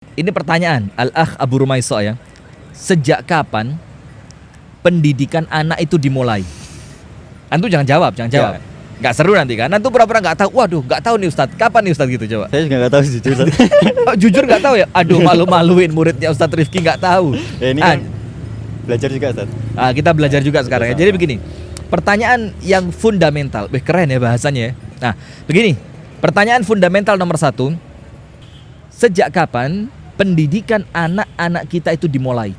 Ini pertanyaan Al-Akh Abu Rumaiso ya. Sejak kapan pendidikan anak itu dimulai? Antum jangan jawab, jangan jawab. Ya. Nggak seru nanti kan. Antum pura-pura nggak tahu. Waduh, nggak tahu nih Ustadz. Kapan nih Ustadz gitu coba? Saya juga nggak tahu sih jujur. Oh, jujur nggak tahu ya. Aduh, malu-maluin muridnya Ustadz Rifki nggak tahu. Ya, ini kan belajar juga Ustaz. Kita belajar juga sekarang ya. Jadi begini. Pertanyaan yang fundamental. Keren ya bahasanya ya. Nah, begini. Pertanyaan fundamental nomor 1. Sejak kapan pendidikan anak-anak kita itu dimulai?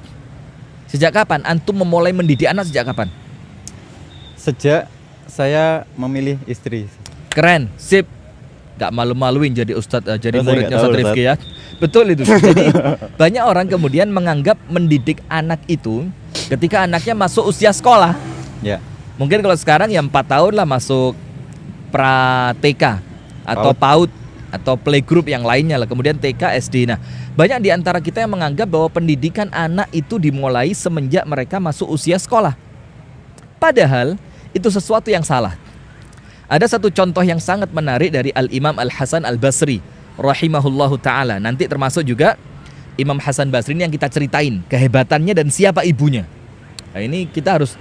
Sejak kapan? Antum memulai mendidik anak sejak kapan? Sejak saya memilih istri. Keren, sip. Gak malu-maluin jadi ustadz, jadi muridnya Ustadz Rifki ya. Betul itu. Jadi banyak orang kemudian menganggap mendidik anak itu ketika anaknya masuk usia sekolah. Ya. Mungkin kalau sekarang ya 4 tahun lah masuk pra TK atau PAUD atau playgroup yang lainnya lah, kemudian TK, SD. Nah, banyak di antara kita yang menganggap bahwa pendidikan anak itu dimulai semenjak mereka masuk usia sekolah. Padahal itu sesuatu yang salah. Ada satu contoh yang sangat menarik dari Al-Imam Al-Hasan Al-Basri rahimahullahu ta'ala. Nanti termasuk juga Imam Hasan Basri ini yang kita ceritain kehebatannya dan siapa ibunya. Nah, ini kita harus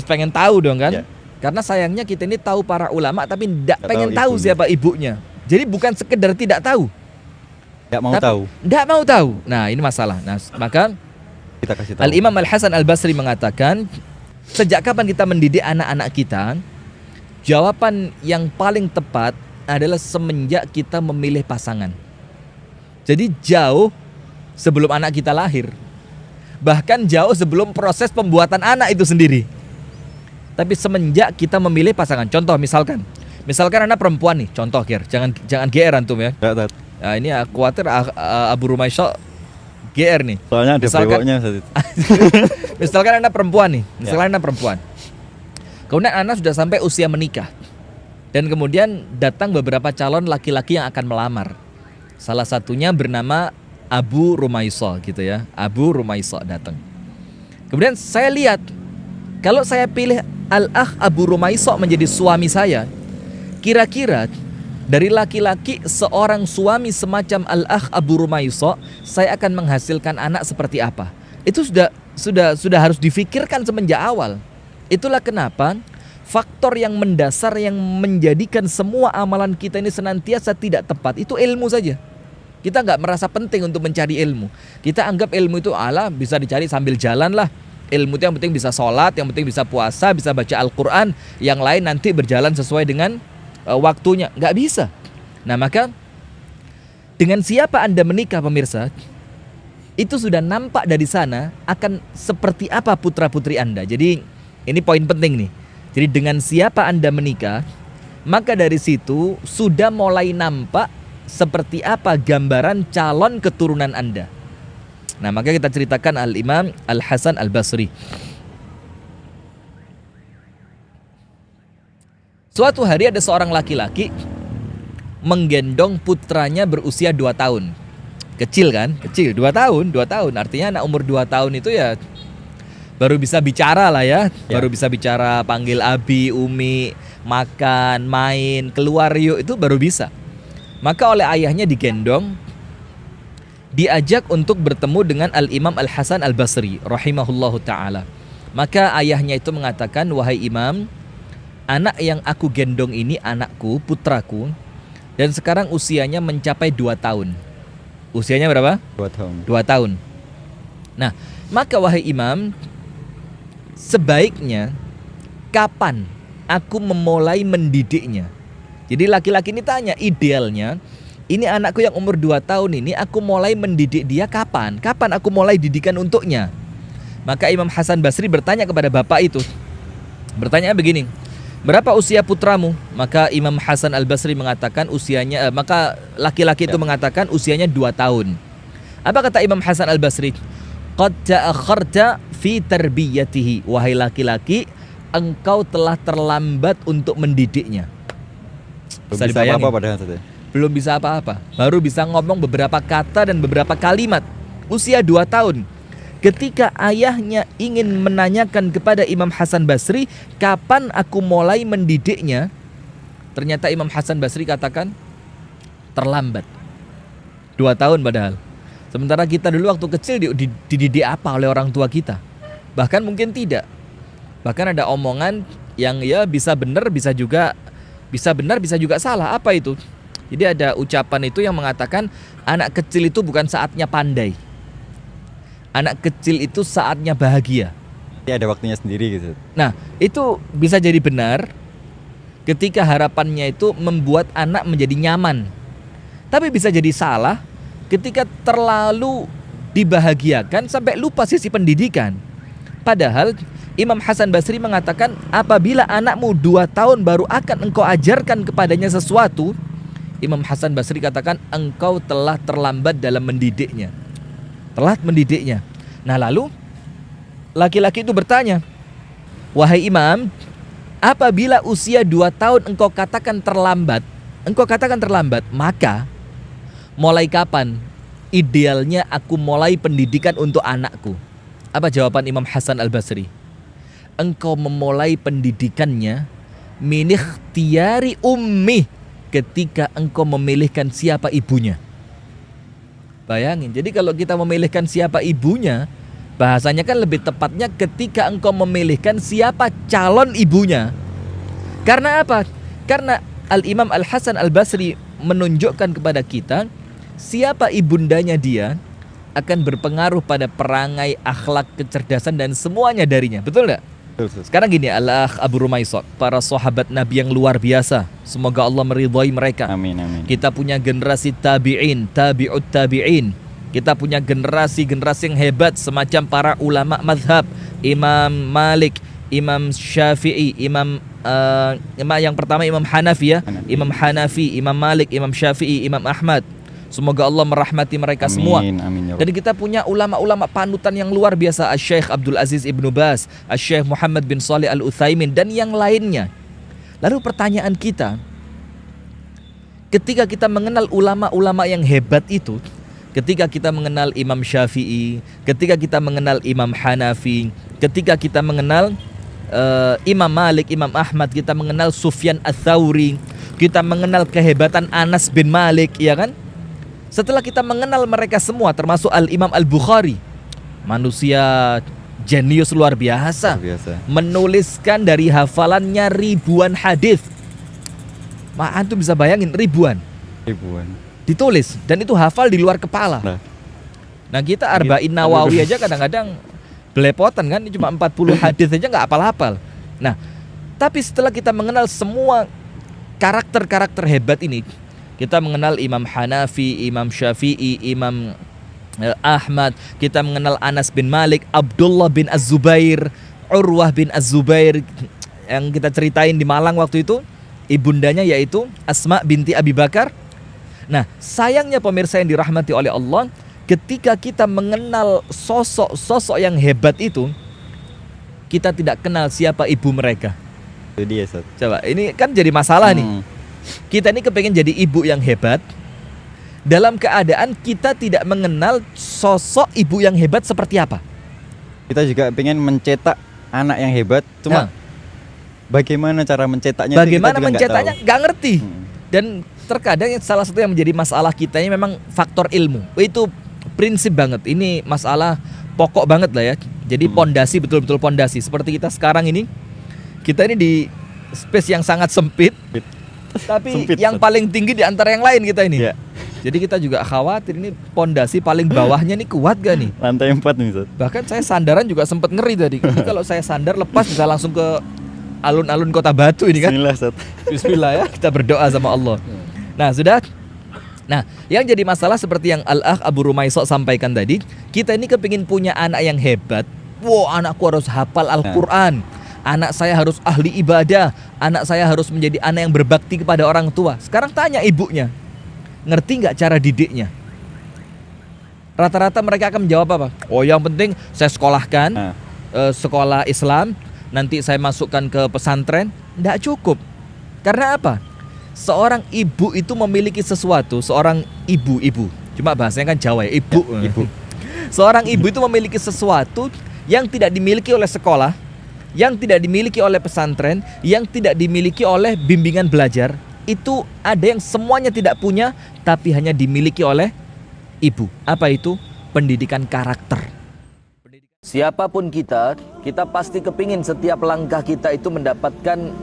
pengen tahu dong kan. Ya. Karena sayangnya kita ini tahu para ulama tapi tidak pengen tahu siapa ibunya. Jadi bukan sekedar tidak tahu, tidak mau tahu. Nah, ini masalah. Nah, maka kita kasih tahu. Al-Imam Al-Hasan Al-Basri mengatakan, sejak kapan kita mendidik anak-anak kita? Jawaban yang paling tepat adalah semenjak kita memilih pasangan. Jadi jauh sebelum anak kita lahir. Bahkan jauh sebelum proses pembuatan anak itu sendiri. Tapi semenjak kita memilih pasangan. Contoh misalkan anak perempuan nih, contoh jangan GR antum ya. Nah, ini aku khawatir Abu Rumaiso GR nih. Soalnya ada bewoknya. Misalkan anak perempuan nih, anak perempuan. Kemudian anak sudah sampai usia menikah. Dan kemudian datang beberapa calon laki-laki yang akan melamar. Salah satunya bernama Abu Rumaiso gitu ya. Abu Rumaiso datang. Kemudian saya lihat, kalau saya pilih Al-Akh Abu Rumaiso menjadi suami saya, kira-kira dari laki-laki seorang suami semacam Al-Akh Abu Rumaiso, saya akan menghasilkan anak seperti apa? Itu sudah harus difikirkan semenjak awal. Itulah kenapa faktor yang mendasar yang menjadikan semua amalan kita ini senantiasa tidak tepat itu ilmu saja. Kita nggak merasa penting untuk mencari ilmu. Kita anggap ilmu itu bisa dicari sambil jalan lah. Ilmu itu yang penting bisa sholat, yang penting bisa puasa, bisa baca Al-Quran. Yang lain nanti berjalan sesuai dengan waktunya. Nggak bisa. Nah, maka dengan siapa Anda menikah pemirsa, itu sudah nampak dari sana akan seperti apa putra-putri Anda. Jadi ini poin penting nih. Jadi dengan siapa Anda menikah, maka dari situ sudah mulai nampak seperti apa gambaran calon keturunan Anda. Nah, maka kita ceritakan Al-Imam Al-Hasan Al-Basri. Suatu hari ada seorang laki-laki menggendong putranya berusia 2 tahun. Kecil kan? Kecil, 2 tahun. Artinya anak umur 2 tahun itu ya baru bisa bicara lah ya. Baru bisa bicara, panggil abi, umi, makan, main, keluar yuk, itu baru bisa. Maka oleh ayahnya digendong, diajak untuk bertemu dengan Al-Imam Al-Hasan Al-Basri rahimahullahu ta'ala. Maka ayahnya itu mengatakan, wahai imam, anak yang aku gendong ini anakku, putraku, dan sekarang usianya mencapai 2 tahun. Usianya berapa? 2 tahun. 2 tahun. Nah, maka wahai imam, sebaiknya kapan aku memulai mendidiknya? Jadi laki-laki ini tanya, idealnya ini anakku yang umur 2 tahun ini aku mulai mendidik dia kapan? Kapan aku mulai didikan untuknya? Maka Imam Hasan Basri bertanya kepada bapak itu. Bertanya begini, berapa usia putramu? Maka Imam Hasan Al-Basri mengatakan usianya, maka laki-laki itu mengatakan usianya 2 tahun. Apa kata Imam Hasan Al-Basri? Qad ta'akharta fi tarbiyatihi. Wahai laki-laki, engkau telah terlambat untuk mendidiknya. Bisa apa-apa padahal saja. Belum bisa apa-apa, baru bisa ngomong beberapa kata dan beberapa kalimat. Usia 2 tahun. Ketika ayahnya ingin menanyakan kepada Imam Hasan Basri, kapan aku mulai mendidiknya? Ternyata Imam Hasan Basri katakan, terlambat. 2 tahun padahal. Sementara kita dulu waktu kecil dididik apa oleh orang tua kita? Bahkan mungkin tidak. Bahkan ada omongan yang ya bisa benar, bisa juga salah. Apa itu? Jadi ada ucapan itu yang mengatakan anak kecil itu bukan saatnya pandai. Anak kecil itu saatnya bahagia. Ada waktunya sendiri gitu. Nah, itu bisa jadi benar ketika harapannya itu membuat anak menjadi nyaman. Tapi bisa jadi salah ketika terlalu dibahagiakan sampai lupa sisi pendidikan. Padahal Imam Hasan Basri mengatakan apabila anakmu 2 tahun baru akan engkau ajarkan kepadanya sesuatu, Imam Hasan Basri katakan engkau telah terlambat dalam mendidiknya. Telat mendidiknya. Nah lalu laki-laki itu bertanya, wahai Imam, apabila usia 2 tahun engkau katakan terlambat, maka mulai kapan idealnya aku mulai pendidikan untuk anakku? Apa jawaban Imam Hasan Al-Basri? Engkau memulai pendidikannya min ikhtiyari ummi, ketika engkau memilihkan siapa ibunya. Bayangin, jadi kalau kita memilihkan siapa ibunya, bahasanya kan lebih tepatnya ketika engkau memilihkan siapa calon ibunya. Karena apa? Karena Al-Imam Al-Hasan Al-Basri menunjukkan kepada kita siapa ibundanya dia akan berpengaruh pada perangai, akhlak, kecerdasan dan semuanya darinya. Betul enggak? Sekarang gini, Al-Akh Abu Rumaisot, para sahabat Nabi yang luar biasa, semoga Allah meridhai mereka. Amin, amin. Kita punya generasi tabi'in, tabi'ut tabi'in. Kita punya generasi-generasi yang hebat semacam para ulama mazhab, Imam Malik, Imam Syafi'i, yang pertama Imam Hanafi ya, Imam Hanafi, Imam Malik, Imam Syafi'i, Imam Ahmad. Semoga Allah merahmati mereka semua. Amin, ya. Dan kita punya ulama-ulama panutan yang luar biasa, Asy-Syaikh Abdul Aziz Ibnu Baz, Asy-Syaikh Muhammad bin Shalih Al-Utsaimin dan yang lainnya. Lalu pertanyaan kita, ketika kita mengenal ulama-ulama yang hebat itu, ketika kita mengenal Imam Syafi'i, ketika kita mengenal Imam Hanafi, ketika kita mengenal Imam Malik, Imam Ahmad, kita mengenal Sufyan Ats-Tsauri, kita mengenal kehebatan Anas bin Malik, ya kan? Setelah kita mengenal mereka semua, termasuk Al-Imam Al-Bukhari, manusia jenius luar biasa, menuliskan dari hafalannya ribuan hadis. Antum bisa bayangin ribuan ditulis, dan itu hafal di luar kepala. Nah kita Arba'in Nawawi aja kadang-kadang belepotan kan, cuma 40 hadis aja nggak hafal-hafal. Nah, tapi setelah kita mengenal semua karakter-karakter hebat ini, kita mengenal Imam Hanafi, Imam Syafi'i, Imam Ahmad, kita mengenal Anas bin Malik, Abdullah bin Az-Zubair, Urwah bin Az-Zubair yang kita ceritain di Malang waktu itu, ibundanya yaitu Asma binti Abi Bakar. Nah, sayangnya pemirsa yang dirahmati oleh Allah, ketika kita mengenal sosok-sosok yang hebat itu, kita tidak kenal siapa ibu mereka. Itu dia, Ustaz. Coba, ini kan jadi masalah nih. Kita ini kepengen jadi ibu yang hebat, dalam keadaan kita tidak mengenal sosok ibu yang hebat seperti apa. Kita juga pengen mencetak anak yang hebat, cuma bagaimana cara mencetaknya? Bagaimana mencetaknya nggak ngerti. Dan terkadang salah satu yang menjadi masalah kita ini memang faktor ilmu. Itu prinsip banget. Ini masalah pokok banget lah ya. Jadi pondasi, betul-betul pondasi. Seperti kita sekarang ini, kita ini di space yang sangat sempit. Tapi yang paling tinggi di antara yang lain kita ini. Jadi kita juga khawatir ini pondasi paling bawahnya nih kuat gak nih? Lantai 4 nih, Ustaz. Bahkan saya sandaran juga sempat ngeri tadi. Jadi kalau saya sandar lepas bisa langsung ke alun-alun Kota Batu ini kan. Bismillah, Ustaz. Bismillah ya, kita berdoa sama Allah. Nah, sudah. Nah, yang jadi masalah seperti yang Al-Akh Abu Rumaisot sampaikan tadi, kita ini kepingin punya anak yang hebat. Wow, anakku harus hafal Al-Quran. Anak saya harus ahli ibadah. Anak saya harus menjadi anak yang berbakti kepada orang tua. Sekarang tanya ibunya, ngerti nggak cara didiknya? Rata-rata mereka akan menjawab apa? Oh, yang penting saya sekolahkan, sekolah Islam, nanti saya masukkan ke pesantren. Nggak cukup. Karena apa? Seorang ibu itu memiliki sesuatu. Seorang ibu, cuma bahasanya kan Jawa ya, ibu. Seorang ibu itu memiliki sesuatu yang tidak dimiliki oleh sekolah, yang tidak dimiliki oleh pesantren, yang tidak dimiliki oleh bimbingan belajar. Itu ada yang semuanya tidak punya, tapi hanya dimiliki oleh ibu. Apa itu? Pendidikan karakter. Siapapun kita pasti kepingin setiap langkah kita itu mendapatkan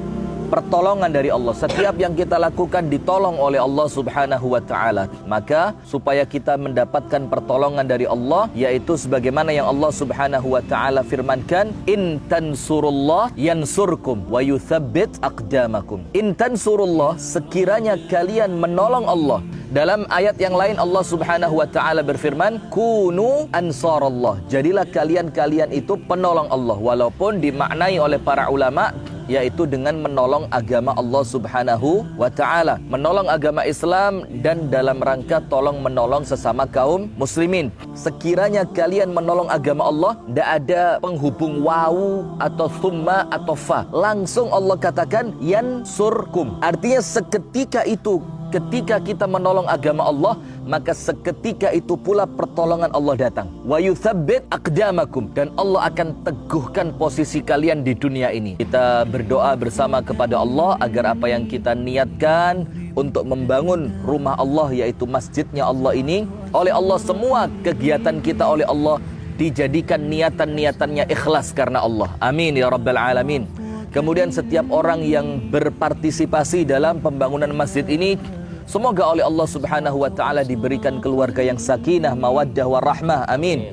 pertolongan dari Allah. Setiap yang kita lakukan ditolong oleh Allah Subhanahu wa ta'ala. Maka supaya kita mendapatkan pertolongan dari Allah, yaitu sebagaimana yang Allah Subhanahu wa ta'ala firmankan, in tansurullah yansurkum wa yuthabbit aqdamakum. In tansurullah, sekiranya kalian menolong Allah. Dalam ayat yang lain Allah Subhanahu wa ta'ala berfirman, kunu ansarallah. Jadilah kalian itu penolong Allah. Walaupun dimaknai oleh para ulama yaitu dengan menolong agama Allah Subhanahu wa ta'ala, menolong agama Islam, dan dalam rangka tolong menolong sesama kaum muslimin. Sekiranya kalian menolong agama Allah, tidak ada penghubung wawu atau thumma atau fa, langsung Allah katakan yansurkum. Artinya seketika itu, ketika kita menolong agama Allah, maka seketika itu pula pertolongan Allah datang. Wa yuthabbit aqdamakum, dan Allah akan teguhkan posisi kalian di dunia ini. Kita berdoa bersama kepada Allah agar apa yang kita niatkan untuk membangun rumah Allah, yaitu masjidnya Allah ini, oleh Allah, semua kegiatan kita oleh Allah dijadikan niatan-niatannya ikhlas karena Allah. Amin ya rabbal alamin. Kemudian setiap orang yang berpartisipasi dalam pembangunan masjid ini, semoga oleh Allah Subhanahu wa ta'ala diberikan keluarga yang sakinah, mawaddah, warahmah. Amin.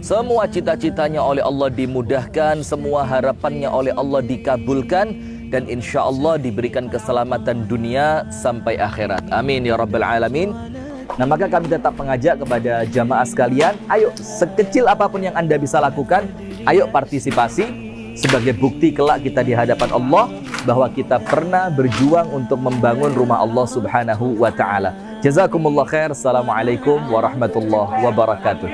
Semua cita-citanya oleh Allah dimudahkan, semua harapannya oleh Allah dikabulkan, dan insya Allah diberikan keselamatan dunia sampai akhirat. Amin ya rabbal alamin. Nah, maka kami tetap mengajak kepada jamaah sekalian, ayo sekecil apapun yang Anda bisa lakukan, ayo partisipasi sebagai bukti kelak kita di hadapan Allah bahwa kita pernah berjuang untuk membangun rumah Allah Subhanahu wa ta'ala. Jazakumullah khair. Assalamualaikum warahmatullahi wabarakatuh.